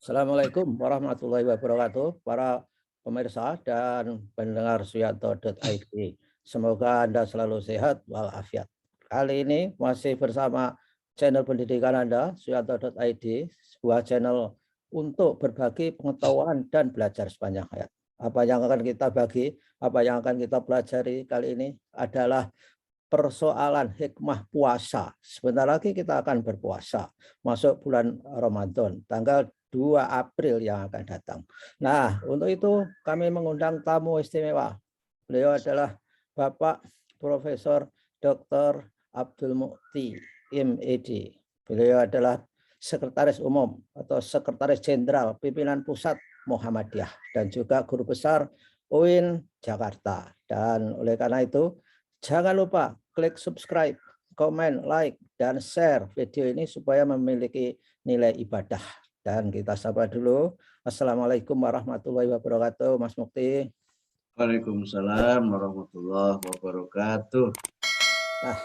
Assalamualaikum warahmatullahi wabarakatuh, para pemirsa dan pendengar suyanto.id. Semoga Anda selalu sehat walafiat. Kali ini masih bersama channel pendidikan Anda, suyanto.id, sebuah channel untuk berbagi pengetahuan dan belajar sepanjang hayat. Apa yang akan kita bagi, apa yang akan kita pelajari kali ini adalah persoalan hikmah puasa. Sebentar lagi kita akan berpuasa, masuk bulan Ramadan, tanggal 2 April yang akan datang. Nah, untuk itu kami mengundang tamu istimewa. Beliau adalah Bapak Profesor Dr. Abdul Mukti, MED. Beliau adalah Sekretaris Umum atau Sekretaris Jenderal Pimpinan Pusat Muhammadiyah dan juga Guru Besar UIN Jakarta. Dan oleh karena itu, jangan lupa klik subscribe, komen, like, dan share video ini supaya memiliki nilai ibadah. Dan kita sapa dulu. Assalamualaikum warahmatullahi wabarakatuh, Mas Mukti. Waalaikumsalam warahmatullahi wabarakatuh. Nah,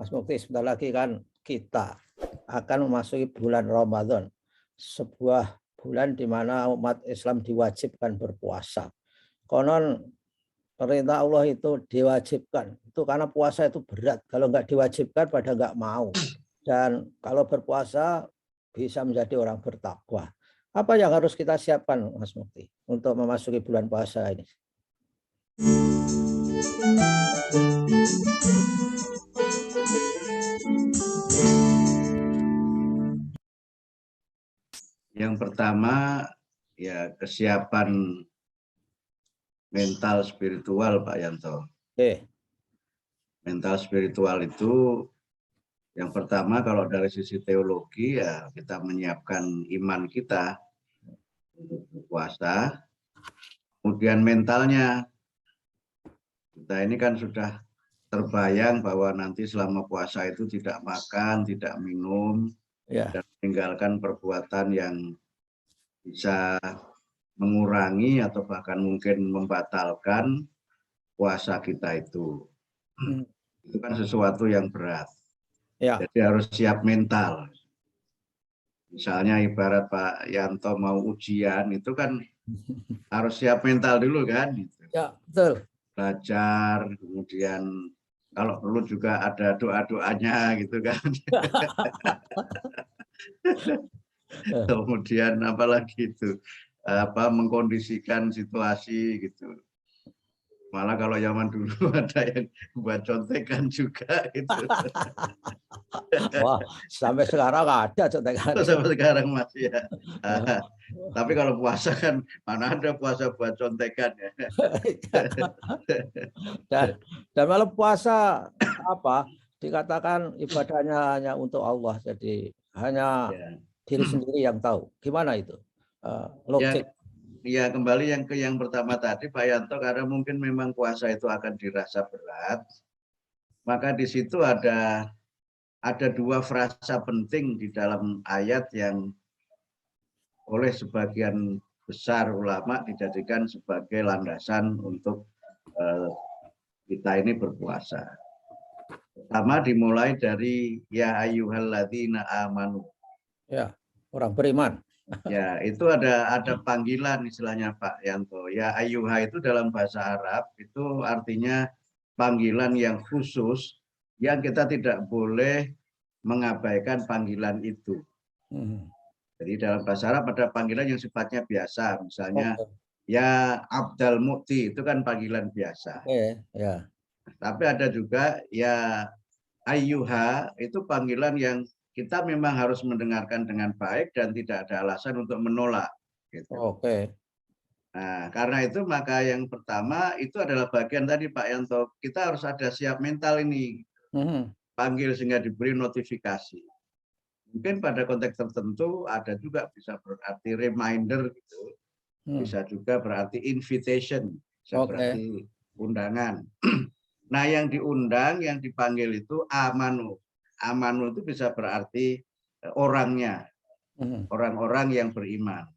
Mas Mukti, sebentar lagi kan kita akan memasuki bulan Ramadan. Sebuah bulan di mana umat Islam diwajibkan berpuasa. Konon perintah Allah itu diwajibkan. Itu karena puasa itu berat. Kalau nggak diwajibkan pada nggak mau. Dan kalau berpuasa bisa menjadi orang bertakwa. Apa yang harus kita siapkan, Mas Mukti, untuk memasuki bulan puasa ini? Yang pertama ya kesiapan mental spiritual, Pak Yanto. Mental spiritual itu yang pertama kalau dari sisi teologi ya kita menyiapkan iman kita untuk berpuasa. Kemudian mentalnya, kita ini kan sudah terbayang bahwa nanti selama puasa itu tidak makan, tidak minum, dan meninggalkan perbuatan yang bisa mengurangi atau bahkan mungkin membatalkan puasa kita itu. Itu kan sesuatu yang berat. Jadi harus siap mental. Misalnya ibarat Pak Yanto mau ujian, itu kan harus siap mental dulu kan. Ya, betul. Belajar, kemudian kalau perlu juga ada doa-doanya gitu kan. Kemudian apalagi itu mengkondisikan situasi gitu. Malah kalau zaman dulu ada yang buat contekan juga itu. Wah, sampai sekarang ada contekan. Sampai sekarang masih ya. Tapi kalau puasa kan mana ada puasa buat contekan ya. Dan malam puasa apa dikatakan ibadahnya hanya untuk Allah, jadi hanya diri sendiri yang tahu. Gimana itu logik? Ya kembali yang pertama tadi Pak Yanto, karena mungkin memang puasa itu akan dirasa berat, maka di situ ada dua frasa penting di dalam ayat yang oleh sebagian besar ulama dijadikan sebagai landasan untuk kita ini berpuasa. Pertama dimulai dari ya ayyuhalladzina amanu. Ya, orang beriman. Ya, itu ada panggilan istilahnya Pak Yanto. Ya ayyuha itu dalam bahasa Arab itu artinya panggilan yang khusus yang kita tidak boleh mengabaikan panggilan itu. Jadi dalam bahasa Arab ada panggilan yang sifatnya biasa, misalnya ya Abdul Mukti itu kan panggilan biasa. Tapi ada juga ya ayyuha itu panggilan yang kita memang harus mendengarkan dengan baik dan tidak ada alasan untuk menolak. Gitu. Nah, karena itu maka yang pertama itu adalah bagian tadi Pak Yanto, kita harus ada siap mental ini. Panggil sehingga diberi notifikasi. Mungkin pada konteks tertentu ada juga bisa berarti reminder gitu. Bisa juga berarti invitation, bisa berarti undangan. Nah, yang diundang, yang dipanggil itu amanu. Amanu itu bisa berarti orangnya, orang-orang yang beriman.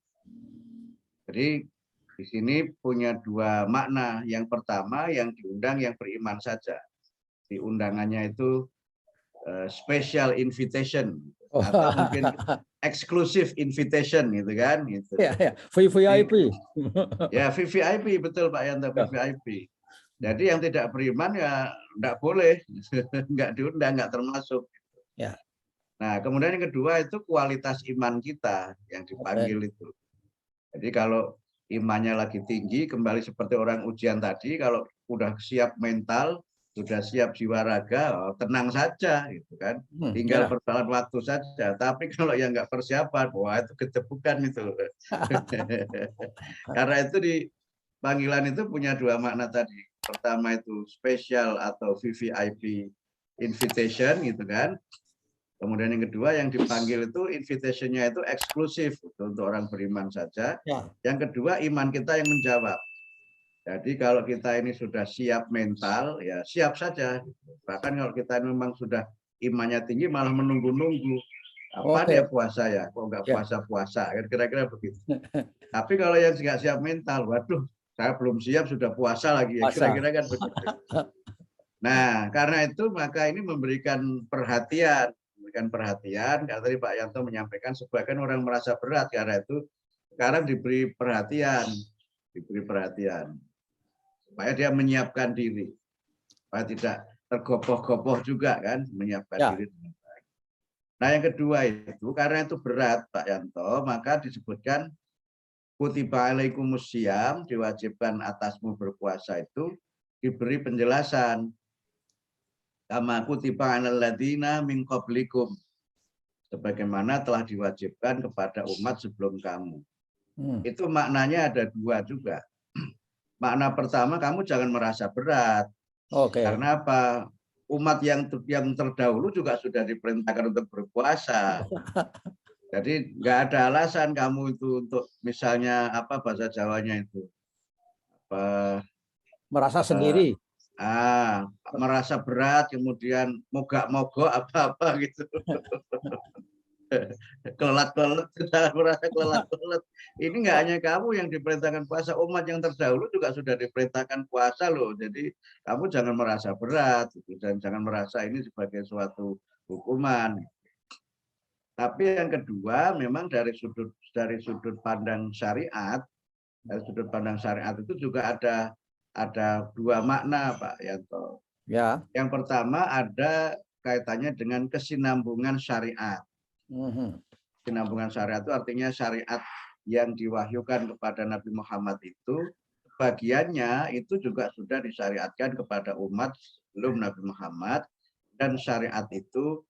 Jadi di sini punya dua makna. Yang pertama yang diundang yang beriman saja. Di undangannya itu special invitation atau mungkin exclusive invitation gitu kan gitu. Ya, ya. VVIP. Ya VVIP betul Pak Yanto, Ya. VVIP. Jadi yang tidak beriman ya enggak boleh, enggak diundang, enggak termasuk. Ya. Nah, kemudian yang kedua itu kualitas iman kita yang Oke. dipanggil itu. Jadi kalau imannya lagi tinggi, kembali seperti orang ujian tadi, kalau udah siap mental, sudah siap jiwa raga, oh, tenang saja gitu kan. Tinggal Ya. persoalan waktu saja. Tapi kalau yang nggak persiapan, wah itu kejebukan itu. Karena itu di panggilan itu punya dua makna tadi. Pertama itu special atau VVIP invitation gitu kan. Kemudian yang kedua yang dipanggil itu invitation-nya itu eksklusif untuk orang beriman saja. Ya. Yang kedua iman kita yang menjawab. Jadi kalau kita ini sudah siap mental, ya siap saja. Bahkan kalau kita memang sudah imannya tinggi malah menunggu-nunggu. Apa Oke. ya puasa ya? Kok nggak Ya. puasa-puasa? Kira-kira begitu. Tapi kalau yang nggak siap mental, waduh, saya belum siap sudah puasa lagi ya. Puasa. Kira-kira kan begitu. Nah, karena itu maka ini memberikan perhatian. Karena tadi Pak Yanto menyampaikan sebagian orang merasa berat karena itu sekarang diberi perhatian supaya dia menyiapkan diri, supaya tidak tergopoh-gopoh juga kan, menyiapkan Ya. diri dengan baik. Nah yang kedua itu karena itu berat Pak Yanto, maka disebutkan kutiba alaikumusiyam, diwajibkan atasmu berpuasa itu diberi penjelasan kama kutiba alal ladzina min qablikum, sebagaimana telah diwajibkan kepada umat sebelum kamu. Itu maknanya ada dua juga. Makna pertama, kamu jangan merasa berat. Oke. Karena apa? Umat yang terdahulu juga sudah diperintahkan untuk berpuasa. Jadi nggak ada alasan kamu itu untuk misalnya apa bahasa Jawanya itu apa, Merasa sendiri. merasa berat kemudian mogok-mogok apa-apa gitu. Kelet-kelet, sudah merasa kelet-kelet. Ini nggak hanya kamu yang diperintahkan puasa, umat yang terdahulu juga sudah diperintahkan puasa loh. Jadi kamu jangan merasa berat dan jangan merasa ini sebagai suatu hukuman. Tapi yang kedua, memang dari sudut pandang syariat, itu juga ada dua makna Pak Yanto. Ya. Yang pertama ada kaitannya dengan kesinambungan syariat. Kesinambungan syariat itu artinya syariat yang diwahyukan kepada Nabi Muhammad itu bagiannya itu juga sudah disyariatkan kepada umat sebelum Nabi Muhammad, dan syariat itu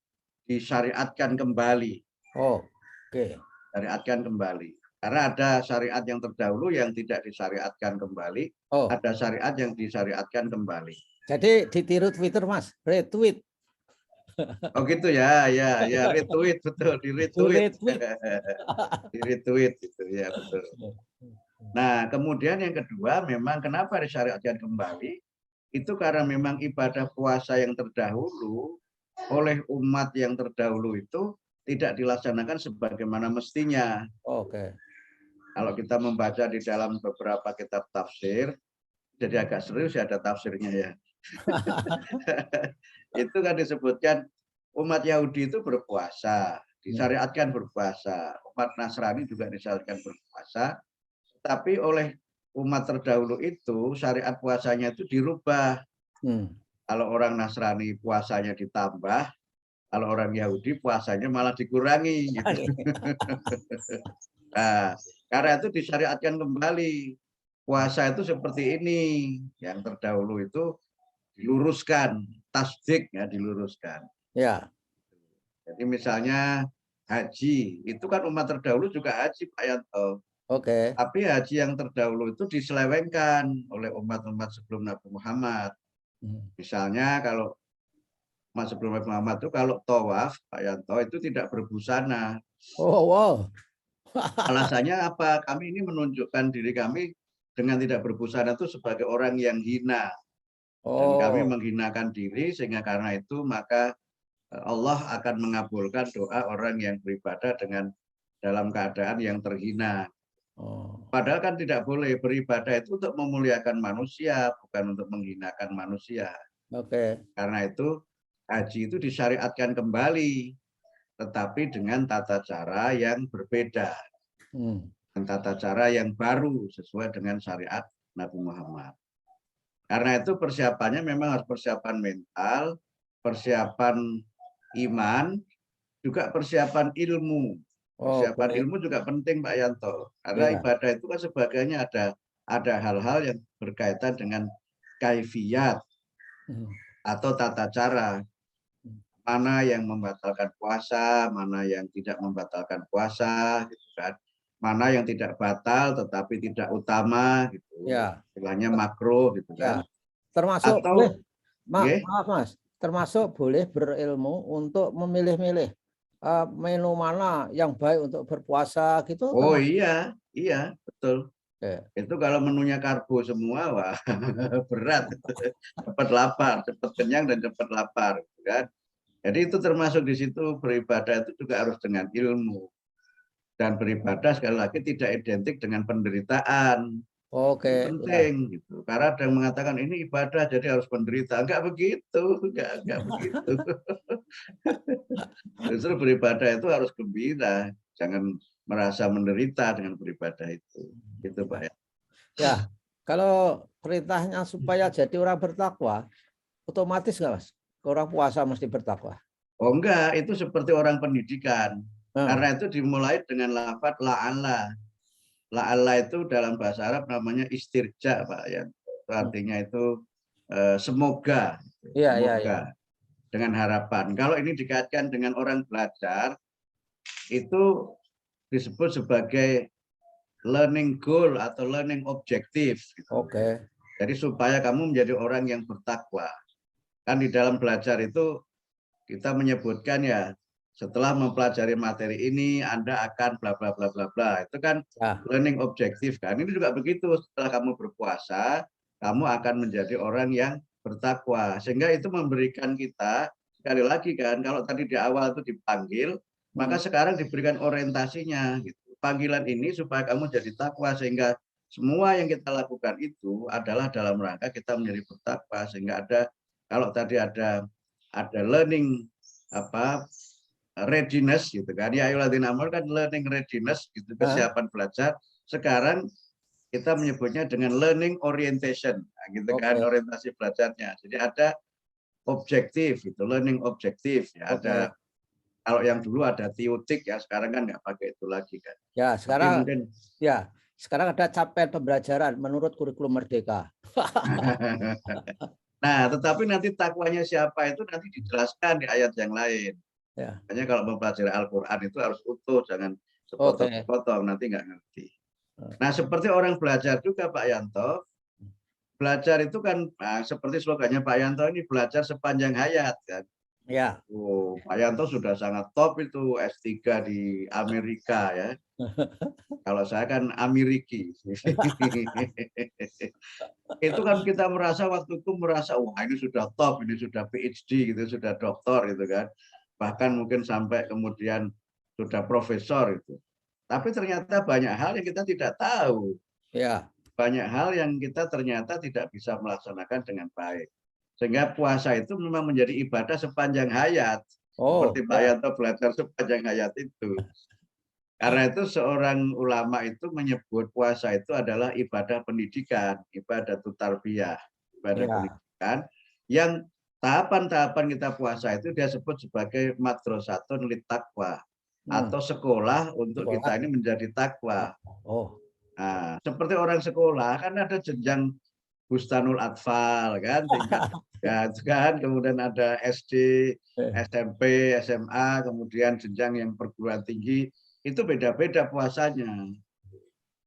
disyariatkan kembali. Oke. Syariatkan kembali. Karena ada syariat yang terdahulu yang tidak disyariatkan kembali, ada syariat yang disyariatkan kembali. Jadi ditiru Twitter Mas, retweet. Oh gitu ya, ya retweet betul, di retweet. Di retweet gitu ya betul. Nah, kemudian yang kedua memang kenapa disyariatkan kembali? Itu karena memang ibadah puasa yang terdahulu oleh umat yang terdahulu itu tidak dilaksanakan sebagaimana mestinya. Oke. Kalau kita membaca di dalam beberapa kitab tafsir, jadi agak serius ya ada tafsirnya ya. Itu kan disebutkan umat Yahudi itu berpuasa, disyariatkan berpuasa. Umat Nasrani juga disyariatkan berpuasa. Tapi oleh umat terdahulu itu syariat puasanya itu dirubah. Kalau orang Nasrani puasanya ditambah, kalau orang Yahudi puasanya malah dikurangi. Gitu. Nah, karena itu disyariatkan kembali. Puasa itu seperti ini. Yang terdahulu itu diluruskan, tasdik ya diluruskan. Ya. Jadi misalnya haji, itu kan umat terdahulu juga haji Pak Yanto. Oke. Tapi haji yang terdahulu itu diselewengkan oleh umat-umat sebelum Nabi Muhammad. Misalnya kalau umat sebelum Nabi Muhammad itu kalau tawaf Pak Yanto itu tidak berbusana. Oh wow. Alasannya apa? Kami ini menunjukkan diri kami dengan tidak berbusana itu sebagai orang yang hina. Dan kami menghinakan diri sehingga karena itu maka Allah akan mengabulkan doa orang yang beribadah dengan dalam keadaan yang terhina. Padahal kan tidak boleh, beribadah itu untuk memuliakan manusia, bukan untuk menghinakan manusia. Oke. Karena itu haji itu disyariatkan kembali. tetapi dengan tata cara yang berbeda, Hmm. dan tata cara yang baru sesuai dengan syariat Nabi Muhammad. Karena itu persiapannya memang harus persiapan mental, persiapan iman, juga persiapan ilmu. Persiapan Oke. ilmu juga penting Pak Yanto. Karena Ya. ibadah itu kan sebagainya ada hal-hal yang berkaitan dengan kaifiyat Hmm. atau tata cara. Mana yang membatalkan puasa, mana yang tidak membatalkan puasa, gitu kan. Mana yang tidak batal tetapi tidak utama, gitu. Ya. Istilahnya makruh, gitu kan. Ya. Termasuk boleh, Atau, okay, maaf Mas, termasuk boleh berilmu untuk memilih-milih menu mana yang baik untuk berpuasa gitu oh termasuk. iya, iya, betul. Ya. Itu kalau menunya karbo semua, wah berat. Cepat lapar, cepat kenyang dan cepat lapar, gitu kan. Jadi itu termasuk di situ beribadah itu juga harus dengan ilmu. Dan beribadah sekali lagi tidak identik dengan penderitaan. Ini Oke, ya. penting gitu. Karena ada yang mengatakan ini ibadah jadi harus penderita. Enggak begitu, enggak begitu. Justru beribadah itu harus gembira, jangan merasa menderita dengan beribadah itu. Itu Pak Ya. ya. Ya. Kalau perintahnya supaya jadi orang bertakwa, otomatis nggak Mas? Orang puasa mesti bertakwa. Oh enggak, itu seperti orang pendidikan. Nah, Karena itu dimulai dengan lafaz la'alla. La'alla itu dalam bahasa Arab namanya istirja Pak ya. Itu artinya itu semoga, iya, iya, iya. semoga dengan harapan. Kalau ini dikaitkan dengan orang belajar, itu disebut sebagai learning goal atau learning objective. Oke. Jadi supaya kamu menjadi orang yang bertakwa. Kan di dalam belajar itu kita menyebutkan ya, setelah mempelajari materi ini Anda akan bla bla bla bla bla. Itu kan Ya. learning objective kan. Ini juga begitu, setelah kamu berpuasa, kamu akan menjadi orang yang bertakwa. Sehingga itu memberikan kita sekali lagi kan, kalau tadi di awal itu dipanggil, Hmm. maka sekarang diberikan orientasinya gitu. Panggilan ini supaya kamu jadi takwa, sehingga semua yang kita lakukan itu adalah dalam rangka kita menjadi bertakwa, sehingga ada, kalau tadi ada learning apa readiness gitu kan, ya ayyuhalladzina amanu kan learning readiness gitu, Hah? kesiapan belajar. Sekarang kita menyebutnya dengan learning orientation, nah, gitu kan, Oke. orientasi belajarnya. Jadi ada objektif itu, learning objektif ya. Ada, Oke. kalau yang dulu ada teotik ya, sekarang kan nggak pakai itu lagi kan. Ya, Tapi sekarang mungkin ya, sekarang ada capaian pembelajaran menurut kurikulum Merdeka. nah, tetapi nanti takwanya siapa itu nanti dijelaskan di ayat yang lain. Ya. Makanya kalau mempelajari Al-Quran itu harus utuh, jangan Oke. sepotong-sepotong, nanti nggak ngerti. Nah, seperti orang belajar juga Pak Yanto, belajar itu kan nah, seperti slogannya Pak Yanto ini, belajar sepanjang hayat kan. Ya. Oh, Pak Yanto sudah sangat top itu, S3 di Amerika ya. Kalau saya kan Ameriki. Itu kan kita merasa waktu itu merasa wah ini sudah top, ini sudah PhD gitu, sudah doktor gitu kan. Bahkan mungkin sampai kemudian sudah profesor itu. Tapi ternyata banyak hal yang kita tidak tahu. Ya. Banyak hal yang kita ternyata tidak bisa melaksanakan dengan baik. Sehingga puasa itu memang menjadi ibadah sepanjang hayat. Oh, Seperti Pak ya. Yanto belajar sepanjang hayat itu. Karena itu seorang ulama itu menyebut puasa itu adalah ibadah pendidikan, ibadah tarbiyah, ibadah Ya. pendidikan yang tahapan-tahapan kita puasa itu dia sebut sebagai madrasatun lit taqwa Hmm. atau sekolah untuk Sekolah. kita ini menjadi takwa. Oh. Nah, seperti orang sekolah kan ada jenjang Bustanul Atfal kan, tingkat ya kan, kemudian ada SD, SMP, SMA, kemudian jenjang yang perguruan tinggi, itu beda-beda puasanya.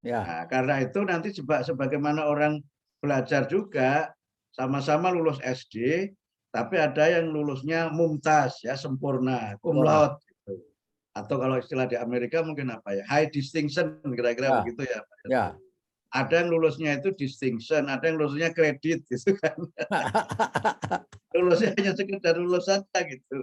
Ya. Nah, karena itu nanti sebagaimana orang belajar juga sama-sama lulus SD, tapi ada yang lulusnya mumtaz ya, sempurna, cum Wah. laude gitu. Atau kalau istilah di Amerika mungkin apa ya, high distinction kira-kira Ya. begitu ya. Ya. Ada yang lulusnya itu distinction, ada yang lulusnya kredit gitu kan. Lulusnya hanya sekedar lulus saja gitu.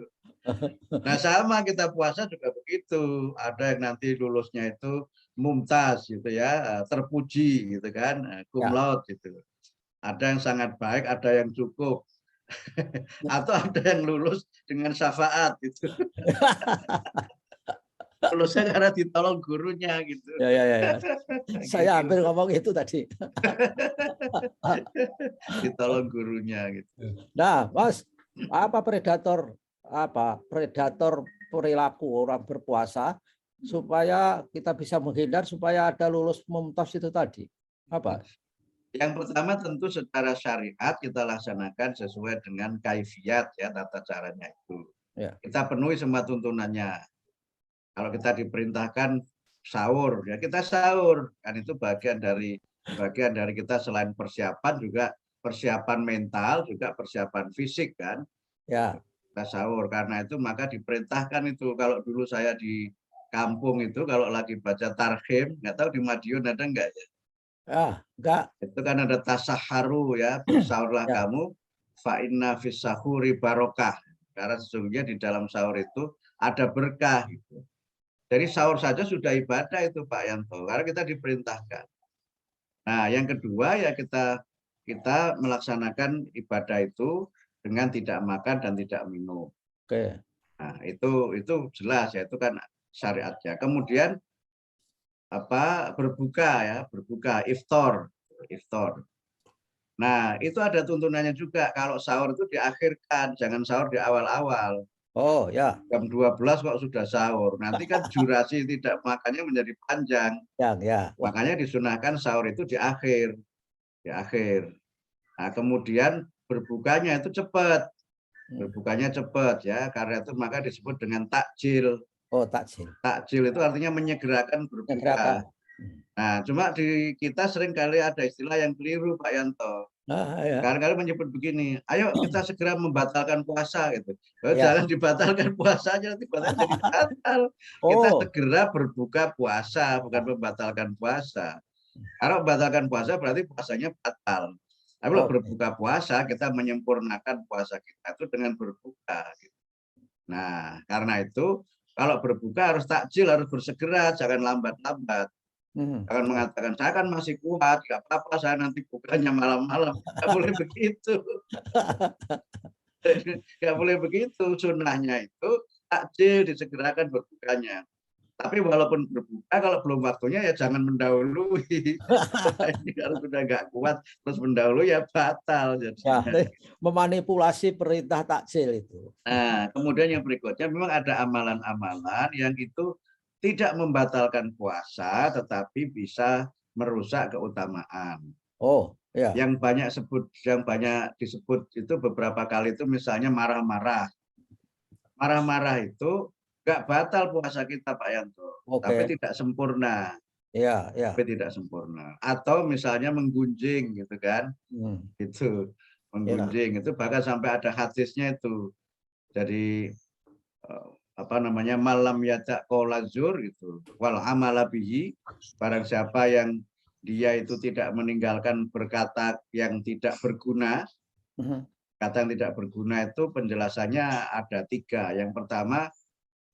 Nah sama kita puasa juga begitu. Ada yang nanti lulusnya itu mumtaz gitu ya, terpuji gitu kan, cum Ya. laude gitu. Ada yang sangat baik, ada yang cukup. Atau ada yang lulus dengan syafaat gitu. Lulusnya karena ditolong gurunya gitu. Ya, ya, ya, ya. Saya hampir Gitu. ngomong itu tadi. Ditolong gurunya gitu. Nah, Mas, apa predator perilaku orang berpuasa supaya kita bisa menghindar supaya ada lulus mumtaz itu tadi? Apa? Yang pertama tentu secara syariat kita laksanakan sesuai dengan kaifiat ya, tata caranya itu. Ya. Kita penuhi semua tuntunannya. Kalau kita diperintahkan sahur, ya kita sahur. Kan itu bagian dari kita selain persiapan juga persiapan mental, juga persiapan fisik kan. Ya. Kita sahur. Karena itu maka diperintahkan itu. Kalau dulu saya di kampung itu kalau lagi baca tarhim, nggak tahu di Madiun ada enggak ya? Ah, enggak. Itu kan ada tasaharu ya, bersahurlah Ya. kamu, fa inna fis sahuri barokah. Karena sesungguhnya di dalam sahur itu ada berkah gitu. Jadi sahur saja sudah ibadah itu Pak Yanto, karena kita diperintahkan. Nah, yang kedua ya kita melaksanakan ibadah itu dengan tidak makan dan tidak minum. Oke. Nah, itu jelas ya, itu kan syariatnya. Kemudian berbuka iftar. Nah, itu ada tuntunannya juga. Kalau sahur itu diakhirkan, jangan sahur di awal-awal. Oh, ya. Jam 12 kok sudah sahur. Nanti kan durasi tidak makannya menjadi panjang. Ya. Wah. Makanya disunahkan sahur itu di akhir. Nah, kemudian berbukanya itu cepat. Berbukanya cepat ya, karena itu maka disebut dengan takjil. Oh, takjil. Takjil itu artinya menyegerakan berbuka. Segerakan. Nah, cuma di kita sering kali ada istilah yang keliru Pak Yanto. Ah, ya. Kali-kali menyebut begini, ayo kita segera membatalkan puasa gitu. Ya. Jangan dibatalkan puasanya, nanti puasanya jadi batal. Kita Oh, segera berbuka puasa, bukan membatalkan puasa. Kalau membatalkan puasa berarti puasanya batal. Tapi kalau oke. berbuka puasa, kita menyempurnakan puasa kita itu dengan berbuka. Gitu. Nah, karena itu kalau berbuka harus takjil, harus bersegera, jangan lambat-lambat. Jangan mengatakan, saya kan masih kuat, nggak apa-apa, saya nanti bukanya malam-malam. Nggak boleh begitu. Nggak boleh begitu. Sunnahnya itu takjil, disegerakan berbukanya. Tapi walaupun berbuka, kalau belum waktunya ya jangan mendahului. Ini kalau sudah nggak kuat, terus mendahului ya batal Ya, jadinya. memanipulasi perintah takjil itu. Nah, kemudian yang berikutnya memang ada amalan-amalan yang itu tidak membatalkan puasa, tetapi bisa merusak keutamaan. Oh, ya. Yang banyak disebut itu beberapa kali itu misalnya marah-marah. Marah-marah itu nggak batal puasa kita Pak Yanto, tapi Oke. tidak sempurna. Ya. Tapi tidak sempurna. Atau misalnya menggunjing gitu kan. Itu Ya. menggunjing itu bahkan sampai ada hadisnya itu. Jadi apa namanya malam yatak kolazur itu wal amala bihi, barang siapa yang dia itu tidak meninggalkan berkata yang tidak berguna. Kata yang tidak berguna itu penjelasannya ada 3. Yang pertama,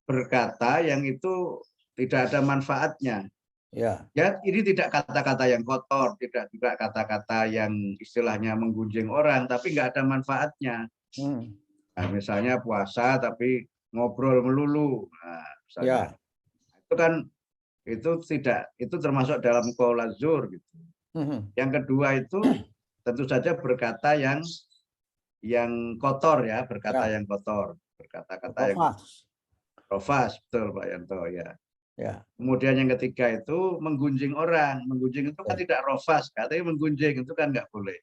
berkata yang itu tidak ada manfaatnya. Ya. Ya, ini tidak kata-kata yang kotor, tidak juga kata-kata yang istilahnya menggunjing orang, tapi nggak ada manfaatnya. Nah, misalnya puasa tapi ngobrol melulu, nah, misalnya Ya. itu kan itu termasuk dalam qaul zur gitu. Yang kedua itu tentu saja berkata yang kotor ya, berkata Ya. yang kotor, berkata-kata yang Rofas. rofas, betul Pak Yanto ya. Ya. Kemudian yang ketiga itu menggunjing orang. Menggunjing itu kan tidak rofas, katanya menggunjing itu kan nggak boleh.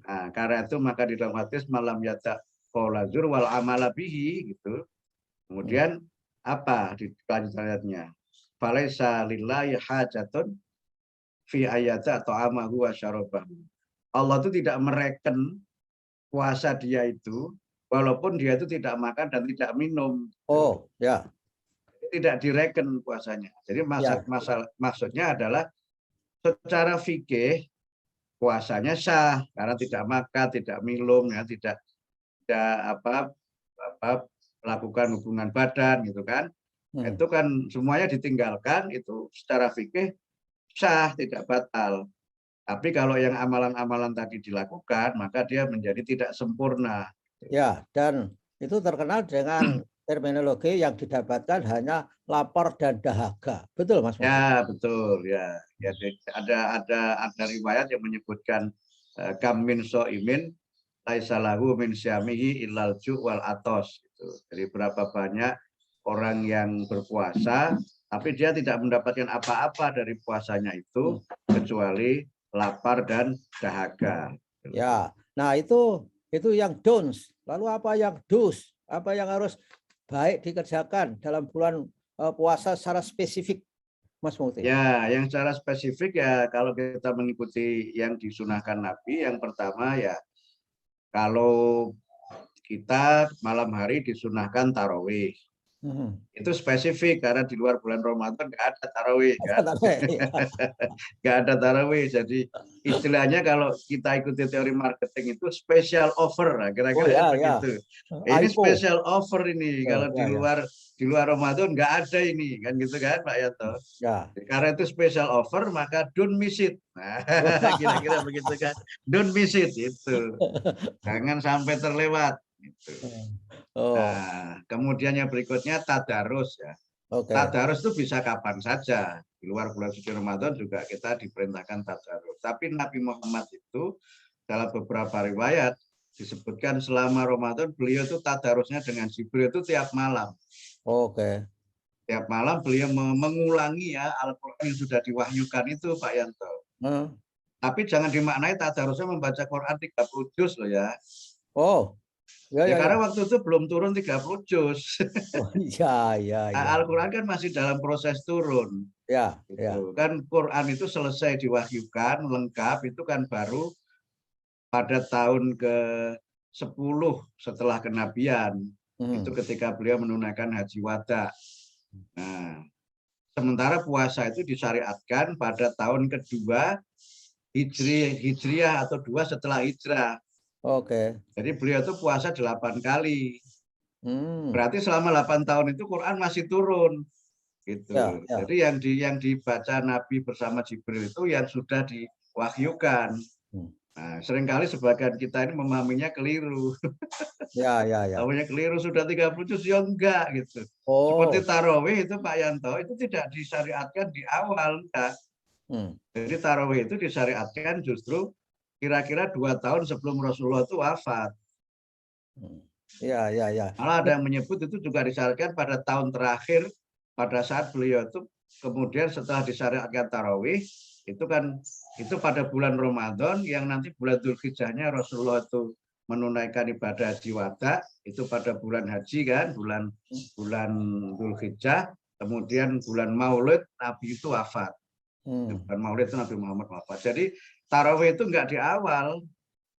Nah, karena itu maka di dalam hadis malam yata qaulazur wal amala bihi gitu. Kemudian apa di kelanjutannya? Falaisa lillahi hajatun fi ayata atau amahu wa syarabahu. Allah itu tidak mereken puasa dia itu walaupun dia itu tidak makan dan tidak minum. Oh, ya. Tidak direken puasanya. Jadi Ya. maksudnya adalah secara fikih puasanya sah karena tidak makan, tidak minum, ya, tidak melakukan hubungan badan gitu kan. Itu kan semuanya ditinggalkan itu secara fikih sah, tidak batal. Tapi kalau yang amalan-amalan tadi dilakukan, maka dia menjadi tidak sempurna. Ya, dan itu terkenal dengan terminologi yang didapatkan hanya lapar dan dahaga. Betul, Mas Mufti? Ya, betul ya. Ya, ada riwayat yang menyebutkan kam min so'imin laisa lahu min syamihi illal ju' wal atos gitu. Jadi berapa banyak orang yang berpuasa tapi dia tidak mendapatkan apa-apa dari puasanya itu kecuali lapar dan dahaga. Ya. Nah, itu yang don'ts. Lalu apa yang do's? Apa yang harus baik dikerjakan dalam bulan puasa secara spesifik, Mas Mufti? Ya, yang secara spesifik ya kalau kita mengikuti yang disunahkan Nabi, yang pertama ya kalau kita malam hari disunahkan tarawih. Itu spesifik karena di luar bulan Ramadan nggak ada tarawih kan. Nggak ada tarawih. Jadi istilahnya kalau kita ikuti teori marketing itu special offer, kira-kira ya, begitu. Ya. Ini special offer ini. Kalau Ya. di luar Ramadan nggak ada ini, kan gitu kan Pak Yanto. Ya. Karena itu special offer maka don't miss it. Nah, kira-kira begitu kan. Don't miss it itu. Jangan sampai terlewat. Gitu. Nah, kemudian yang berikutnya tadarus ya. Tadarus itu bisa kapan saja. Di luar bulan suci Ramadan juga kita diperintahkan tadarus. Tapi Nabi Muhammad itu dalam beberapa riwayat disebutkan selama Ramadan beliau itu tadarusnya dengan Jibril itu tiap malam. Tiap malam beliau mengulangi ya Al-Quran yang sudah diwahyukan itu Pak Yanto. Tapi jangan dimaknai tadarusnya membaca Quran 30 juz loh ya. Karena waktu itu belum turun 30 juz. Al-Quran kan masih dalam proses turun. Gitu. Kan Quran itu selesai diwahyukan, lengkap, itu kan baru pada tahun ke-10 setelah kenabian. Itu ketika beliau menunaikan haji wada. Nah, sementara puasa itu disyariatkan pada tahun kedua Hijriah atau 2 setelah hijrah. Jadi beliau itu puasa 8 kali. Berarti selama 8 tahun itu Quran masih turun. Gitu. Jadi yang dibaca Nabi bersama Jibril itu yang sudah diwahyukan. Nah, seringkali sebagian kita ini memahaminya keliru. Namanya keliru sudah 30 juz ya enggak gitu. Seperti tarawih itu Pak Yanto itu tidak disyariatkan di awal enggak. Jadi tarawih itu disyariatkan justru kira-kira 2 tahun sebelum Rasulullah itu wafat. Malah ada yang menyebut itu juga disyariatkan pada tahun terakhir pada saat beliau itu kemudian setelah disyariatkan tarawih itu pada bulan Ramadan yang nanti bulan Dzulhijjahnya Rasulullah itu menunaikan ibadah haji wada itu pada bulan haji kan bulan Dzulhijjah, kemudian bulan Maulid Nabi itu wafat. Bulan Maulid itu Nabi Muhammad wafat. Jadi tarawih itu enggak di awal.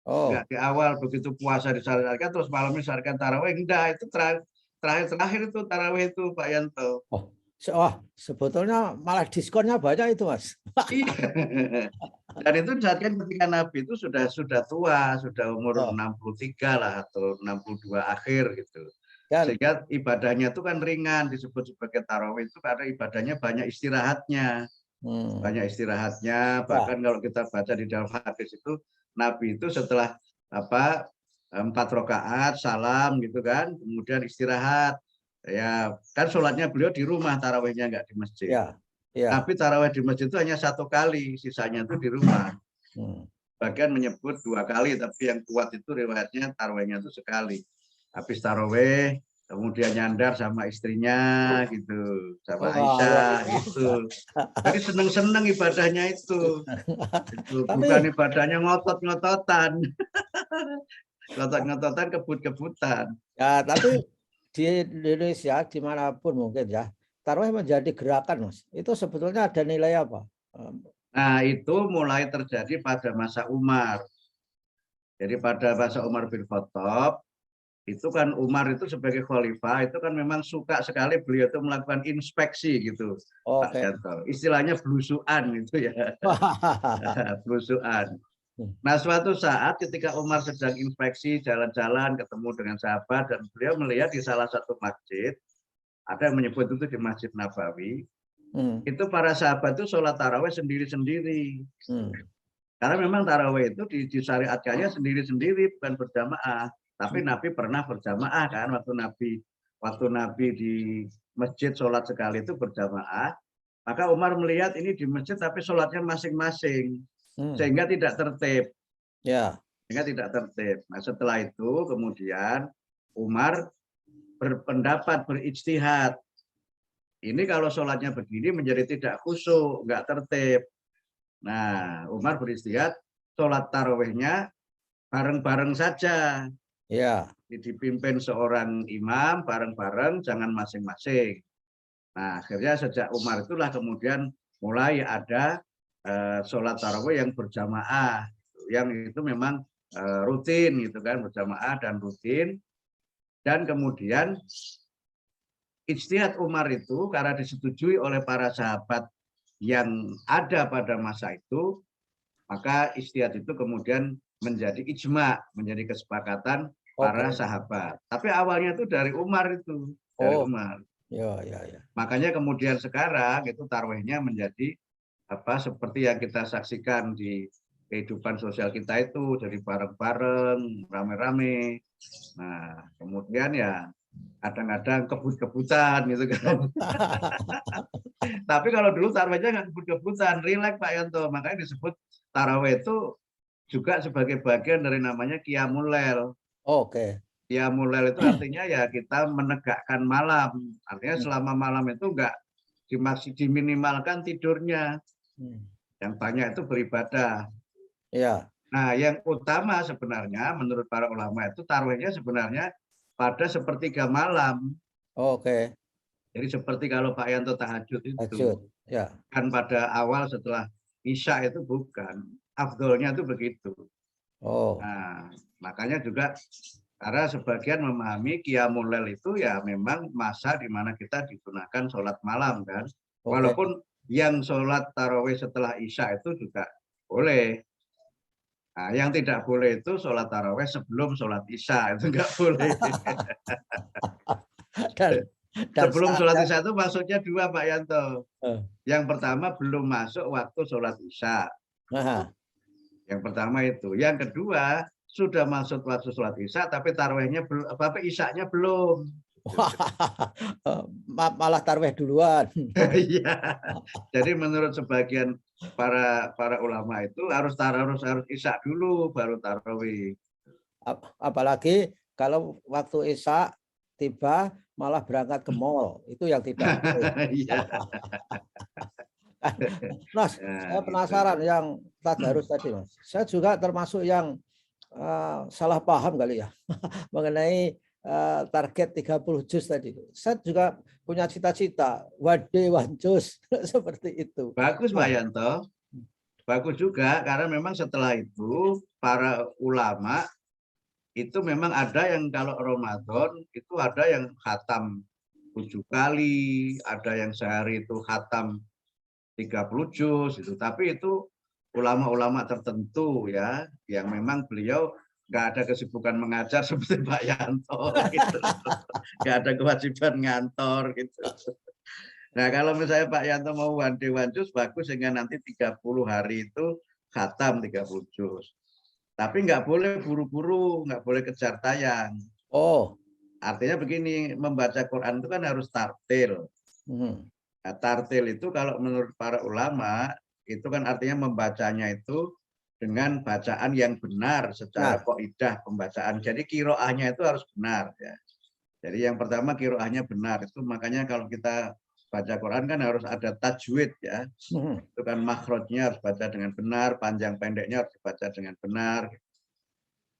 Enggak di awal begitu puasa disyariatkan terus malamnya disyariatkan tarawih, enggak, itu terakhir itu tarawih itu Pak Yanto. Sebetulnya malah diskonnya banyak itu Mas. Dan itu disyariatkan ketika Nabi itu sudah tua, sudah umur 63 lah atau 62 akhir gitu. Sehingga ibadahnya itu kan ringan, disebut sebagai tarawih itu karena ibadahnya banyak istirahatnya. Banyak istirahatnya, bahkan kalau kita baca di dalam hadis itu Nabi itu setelah 4 rakaat salam gitu kan, kemudian istirahat. Ya, kan sholatnya beliau di rumah, tarawihnya enggak di masjid. Tapi tarawih di masjid itu hanya 1 kali, sisanya itu di rumah. Bagian menyebut 2 kali, tapi yang kuat itu riwayatnya tarawihnya itu sekali. Habis tarawih, kemudian nyandar sama istrinya gitu, sama Aisyah gitu. Jadi seneng-seneng ibadahnya itu. Bukan ibadahnya ngotot-ngototan. Ngotot-ngototan, kebut-kebutan. Ya, tapi di Indonesia dimanapun mungkin ya, tarawih menjadi gerakan Mas. Itu sebetulnya ada nilai apa? Nah, itu mulai terjadi pada masa Umar. Jadi pada masa Umar bin Khattab, itu kan Umar itu sebagai khalifah itu kan memang suka sekali beliau itu melakukan inspeksi gitu Pak Yanto. Istilahnya belusuan itu ya. Belusuan. Nah, suatu saat ketika Umar sedang inspeksi jalan-jalan ketemu dengan sahabat dan beliau melihat di salah satu masjid, ada yang menyebut itu di Masjid Nabawi, itu para sahabat itu sholat tarawih sendiri-sendiri. Karena memang tarawih itu disyariatkannya sendiri-sendiri, bukan berjamaah. Tapi Nabi pernah berjamaah kan, waktu Nabi di masjid sholat sekali itu berjamaah. Maka Umar melihat ini di masjid tapi sholatnya masing-masing, sehingga tidak tertib. Ya. Sehingga tidak tertib. Nah setelah itu kemudian Umar berpendapat, berijtihad. Ini kalau sholatnya begini menjadi tidak khusyuk, nggak tertib. Nah, Umar beristihad, sholat tarawihnya bareng-bareng saja. Ya. Dipimpin seorang imam bareng-bareng, jangan masing-masing. Nah, akhirnya sejak Umar itulah kemudian mulai ada sholat tarawih yang berjamaah, yang itu memang rutin gitu kan, berjamaah dan rutin. Dan kemudian ijtihad Umar itu karena disetujui oleh para sahabat yang ada pada masa itu, maka ijtihad itu kemudian menjadi ijma, menjadi kesepakatan para sahabat. Tapi awalnya itu dari Umar itu, dari Umar. Ya, ya, ya. Makanya kemudian sekarang itu tarawihnya menjadi seperti yang kita saksikan di kehidupan sosial kita itu, jadi bareng-bareng, rame-rame. Nah, kemudian ya kadang-kadang kebut-kebutan gitu kan. Tapi kalau dulu tarawihnya nggak kebut-kebutan, rileks Pak Yanto. Makanya disebut tarawih itu juga sebagai bagian dari namanya Qiyamul Lail. Qiyamul Lail itu artinya ya kita menegakkan malam. Artinya selama malam itu nggak diminimalkan tidurnya. Yang banyak itu beribadah. Ya. Nah, yang utama sebenarnya menurut para ulama itu tarawihnya sebenarnya pada sepertiga malam. Jadi seperti kalau Pak Yanto tahajud itu, ya. Kan pada awal setelah Isya itu bukan. Afdolnya itu begitu. Nah, makanya juga karena sebagian memahami Qiyamul Lail itu ya memang masa di mana kita digunakan sholat malam kan. Walaupun yang sholat tarawih setelah Isya itu juga boleh. Nah, yang tidak boleh itu sholat tarawih sebelum sholat Isya, itu nggak boleh. Sebelum sholat Isya itu maksudnya dua Pak Yanto. Yang pertama belum masuk waktu sholat Isya. Yang pertama itu. Yang kedua sudah masuk waktu sholat Isya tapi tarawihnya belum, Isyanya belum. Malah tarawih duluan. Iya. Jadi menurut sebagian para ulama itu harus Isya dulu baru tarawih. Apalagi kalau waktu Isya tiba malah berangkat ke mall, itu yang tidak boleh. Mas, saya penasaran yang tadarus tadi, Mas. Saya juga termasuk yang salah paham kali ya mengenai target 30 juz tadi. Saya juga punya cita-cita wade wancus seperti itu. Bagus Pak Yanto. Bagus juga karena memang setelah itu para ulama itu memang ada yang kalau Ramadan itu ada yang khatam 7 kali, ada yang sehari itu khatam 30 juz itu. Tapi itu ulama-ulama tertentu ya yang memang beliau nggak ada kesibukan mengajar seperti Pak Yanto gitu. Nggak ada kewajiban ngantor gitu. Nah, kalau misalnya Pak Yanto mau one juz bagus sehingga nanti 30 hari itu khatam 30 juz. Tapi nggak boleh buru-buru, nggak boleh kejar tayang. Artinya begini, membaca Quran itu kan harus tartil. Nah, tartil itu kalau menurut para ulama, itu kan artinya membacanya itu dengan bacaan yang benar secara kaidah pembacaan. Jadi qiraahnya itu harus benar. Ya. Jadi yang pertama qiraahnya benar. Itu makanya kalau kita baca Quran kan harus ada tajwid ya. Itu kan makhrajnya harus baca dengan benar, panjang pendeknya harus dibaca dengan benar.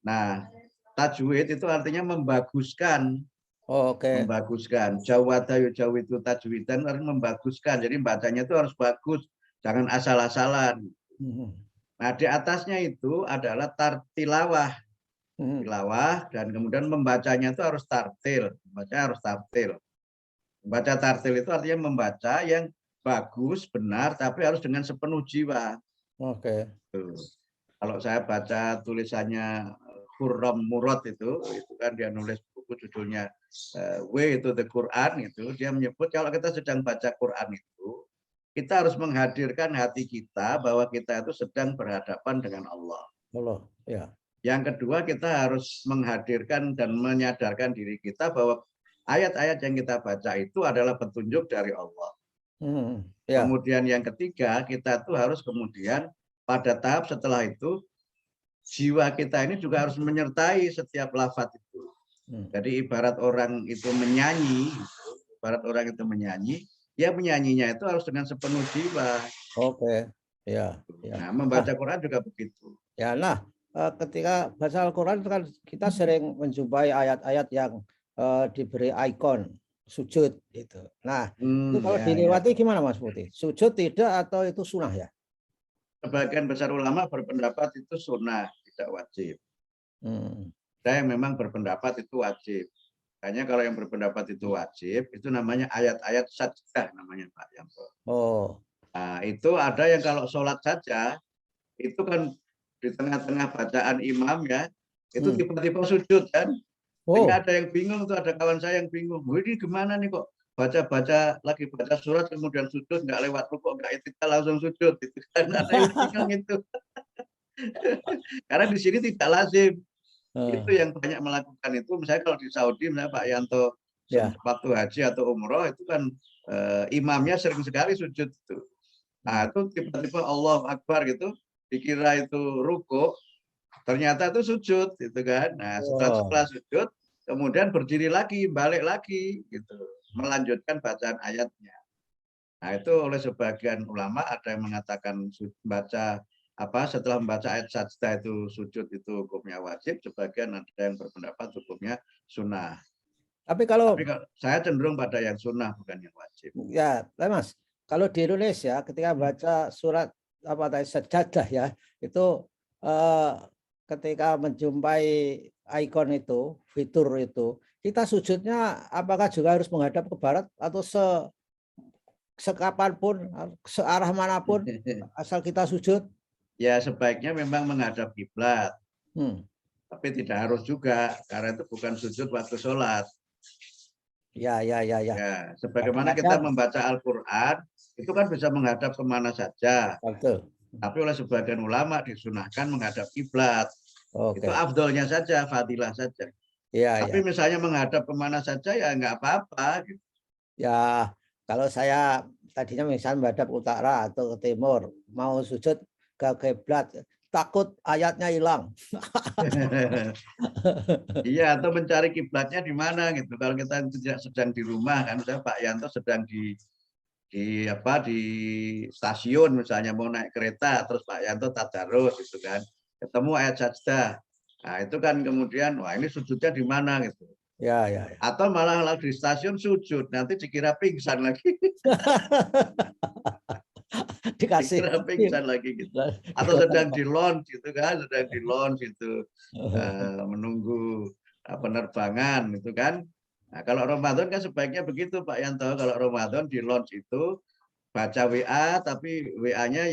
Nah, tajwid itu artinya membaguskan. Membaguskan. Jawadayu itu tajwidan harus membaguskan. Jadi bacanya itu harus bagus, jangan asal-asalan. Nah, di atasnya itu adalah tilawah. Tilawah dan kemudian membacanya itu harus tartil. Membacanya harus tartil. Membaca tartil itu artinya membaca yang bagus, benar, tapi harus dengan sepenuh jiwa. Kalau saya baca tulisannya Khurram Murad itu kan dia nulis buku judulnya Way to the Quran itu, dia menyebut kalau kita sedang baca Quran kita harus menghadirkan hati kita bahwa kita itu sedang berhadapan dengan Allah. Allah, ya. Yang kedua, kita harus menghadirkan dan menyadarkan diri kita bahwa ayat-ayat yang kita baca itu adalah petunjuk dari Allah. Ya. Kemudian yang ketiga, kita tuh harus kemudian pada tahap setelah itu, jiwa kita ini juga harus menyertai setiap lafaz itu. Jadi ibarat orang itu menyanyi, ya menyanyinya itu harus dengan sepenuh jiwa. Oke, ya. Nah, membaca Quran juga begitu. Ya, nah, ketika baca Al-Quran kan kita sering menjumpai ayat-ayat yang diberi ikon sujud gitu. Nah, itu kalau dilewati gimana Mas Putih? Sujud tidak atau itu sunnah ya? Sebagian besar ulama berpendapat itu sunnah, tidak wajib. Saya memang berpendapat itu wajib. Hanya kalau yang berpendapat itu wajib, itu namanya ayat-ayat sajdah namanya Pak Yanto. Oh. Nah, itu ada yang kalau sholat saja, itu kan di tengah-tengah bacaan imam ya, itu tiba-tiba sujud kan. Sehingga ada yang bingung tuh, ada kawan saya yang bingung. Ini gimana nih kok baca-baca lagi baca surat kemudian sujud nggak lewat rukuk nggak itikal langsung sujud itu kan ada yang bingung itu. Karena di sini tidak lazim. Itu yang banyak melakukan itu. Misalnya kalau di Saudi, misalnya Pak Yanto waktu haji atau umroh itu kan imamnya sering sekali sujud itu. Nah itu tiba-tiba Allah Akbar gitu, dikira itu rukuk, ternyata itu sujud, gitu kan. Nah setelah sujud, kemudian berdiri lagi, balik lagi, gitu, melanjutkan bacaan ayatnya. Nah itu oleh sebagian ulama ada yang mengatakan baca setelah membaca ayat sajdah itu sujud itu hukumnya wajib, sebagian ada yang berpendapat hukumnya sunnah. Tapi kalau saya cenderung pada yang sunnah bukan yang wajib. Ya, Mas, kalau di Indonesia ketika baca surat sajadah ya, itu ketika menjumpai ikon itu, fitur itu, kita sujudnya apakah juga harus menghadap ke barat atau sekapanpun, searah manapun, asal kita sujud? Ya sebaiknya memang menghadap kiblat, tapi tidak harus juga karena itu bukan sujud waktu sholat. Ya. Sebagaimana kita membaca Al-Quran itu kan bisa menghadap kemana saja. Betul. Tapi oleh sebagian ulama disunahkan menghadap kiblat. Itu Oke. afdolnya saja, fadilah saja. Tapi misalnya menghadap kemana saja ya nggak apa-apa. Gitu. Ya kalau saya tadinya misalnya menghadap utara atau ke timur, mau sujud ke kiblat, takut ayatnya hilang. Iya, atau mencari kiblatnya di mana gitu. Kalau kita tidak sedang di rumah kan, misalnya Pak Yanto sedang di stasiun misalnya mau naik kereta, terus Pak Yanto tadarus gitu kan, ketemu ayat sajdah. Nah itu kan kemudian wah ini sujudnya di mana gitu. Ya. Atau malah lagi di stasiun sujud, nanti dikira pingsan lagi. Dikasih dikira pingsan lagi gitu. Atau sedang di launch gitu kan, sedang di launch itu menunggu penerbangan itu kan. Nah, kalau Ramadan kan sebaiknya begitu Pak Yanto. Kalau Ramadan di launch itu baca WA tapi WA-nya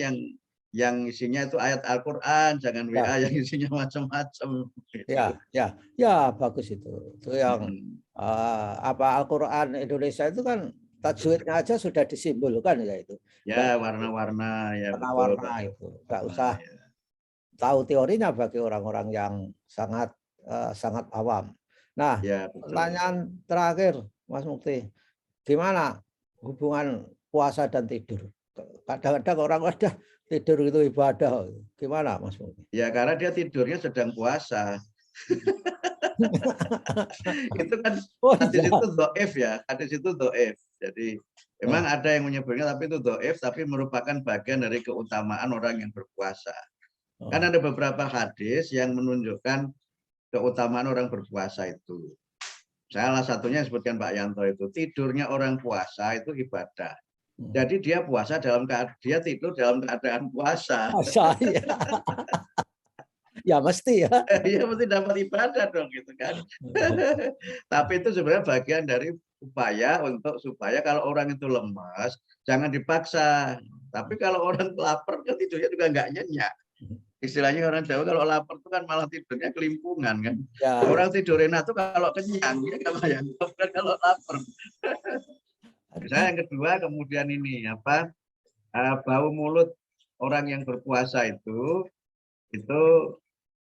yang isinya itu ayat Al-Qur'an, jangan WA yang isinya macam-macam. Gitu. Ya bagus itu. Itu yang Al-Qur'an Indonesia itu kan tajwidnya aja sudah disimbolkan ya itu. Ya warna-warna ya warna-warna itu. Enggak usah tahu teorinya bagi orang-orang yang sangat awam. Nah, pertanyaan terakhir Mas Mukti. Gimana hubungan puasa dan tidur? Kadang-kadang orang udah tidur itu ibadah. Gimana Mas Mukti? Ya karena dia tidurnya sedang puasa. Itu kan hadis itu dhaif ya, hadis itu dhaif. Jadi memang ada yang menyebutnya tapi itu dhaif, tapi merupakan bagian dari keutamaan orang yang berpuasa. Kan ada beberapa hadis yang menunjukkan keutamaan orang berpuasa itu. Salah satunya yang disebutkan Pak Yanto itu, tidurnya orang puasa itu ibadah. Jadi dia puasa dia tidur dalam keadaan puasa. Ya mesti ya. Iya mesti dapat ibadah dong gitu kan. Tapi itu sebenarnya bagian dari upaya supaya kalau orang itu lemas jangan dipaksa. Tapi kalau orang lapar kan tidurnya juga nggak nyenyak. Istilahnya orang Jawa kalau lapar itu kan malah tidurnya kelimpungan kan. Ya. Orang tidur enak tuh kalau kenyang ya kalau lapar. Misalnya yang kedua kemudian ini bau mulut orang yang berpuasa itu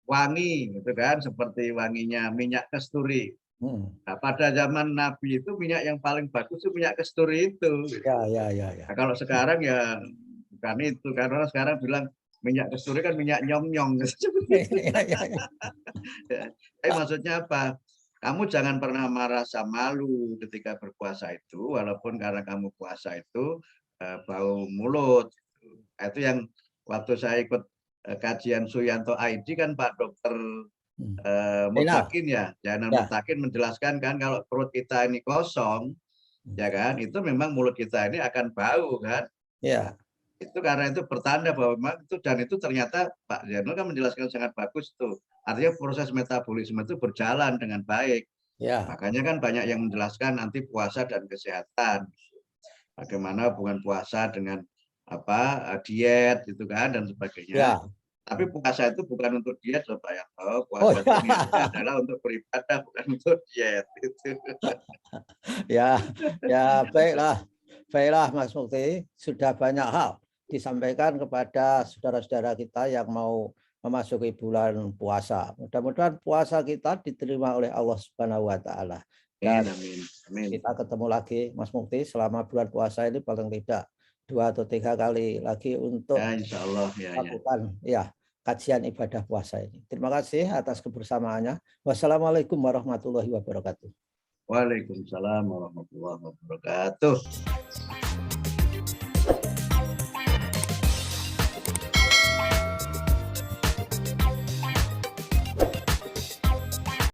wangi, gitu kan, seperti wanginya minyak kasturi. Nah, pada zaman Nabi itu minyak yang paling bagus itu minyak kasturi itu. Ya, ya, ya, ya. Nah, kalau sekarang ya bukan itu, karena sekarang bilang minyak kasturi kan minyak nyong-nyong. Ya, ya, ya. Tapi maksudnya apa? Kamu jangan pernah merasa malu ketika berpuasa itu, walaupun karena kamu puasa itu bau mulut. Nah, itu yang waktu saya ikut kajian Suyanto ID kan Pak Dokter Mutakin ya, Jainal Ya. Mutakin menjelaskan kan kalau perut kita ini kosong, ya kan, itu memang mulut kita ini akan bau kan. Ya. Itu karena itu pertanda bahwa memang itu, dan itu ternyata Pak Zainul kan menjelaskan sangat bagus tuh. Artinya proses metabolisme itu berjalan dengan baik. Ya. Makanya kan banyak yang menjelaskan nanti puasa dan kesehatan. Bagaimana hubungan puasa dengan diet gitu kan dan sebagainya. Ya. Tapi puasa itu bukan untuk diet loh Pak Yanto. Oh, Puasa itu niatnya adalah untuk beribadah, bukan untuk diet. Itu. ya, ya, baiklah. Baiklah Mas Mukti, sudah banyak hal disampaikan kepada saudara-saudara kita yang mau memasuki bulan puasa. Mudah-mudahan puasa kita diterima oleh Allah Subhanahu wa taala. Dan Amin. kita ketemu lagi Mas Mukti selama bulan puasa ini paling tidak 2 atau 3 kali lagi untuk Ya, insya Allah melakukan kajian ibadah puasa ini. Terima kasih atas kebersamaannya. Wassalamualaikum warahmatullahi wabarakatuh. Waalaikumsalam warahmatullahi wabarakatuh.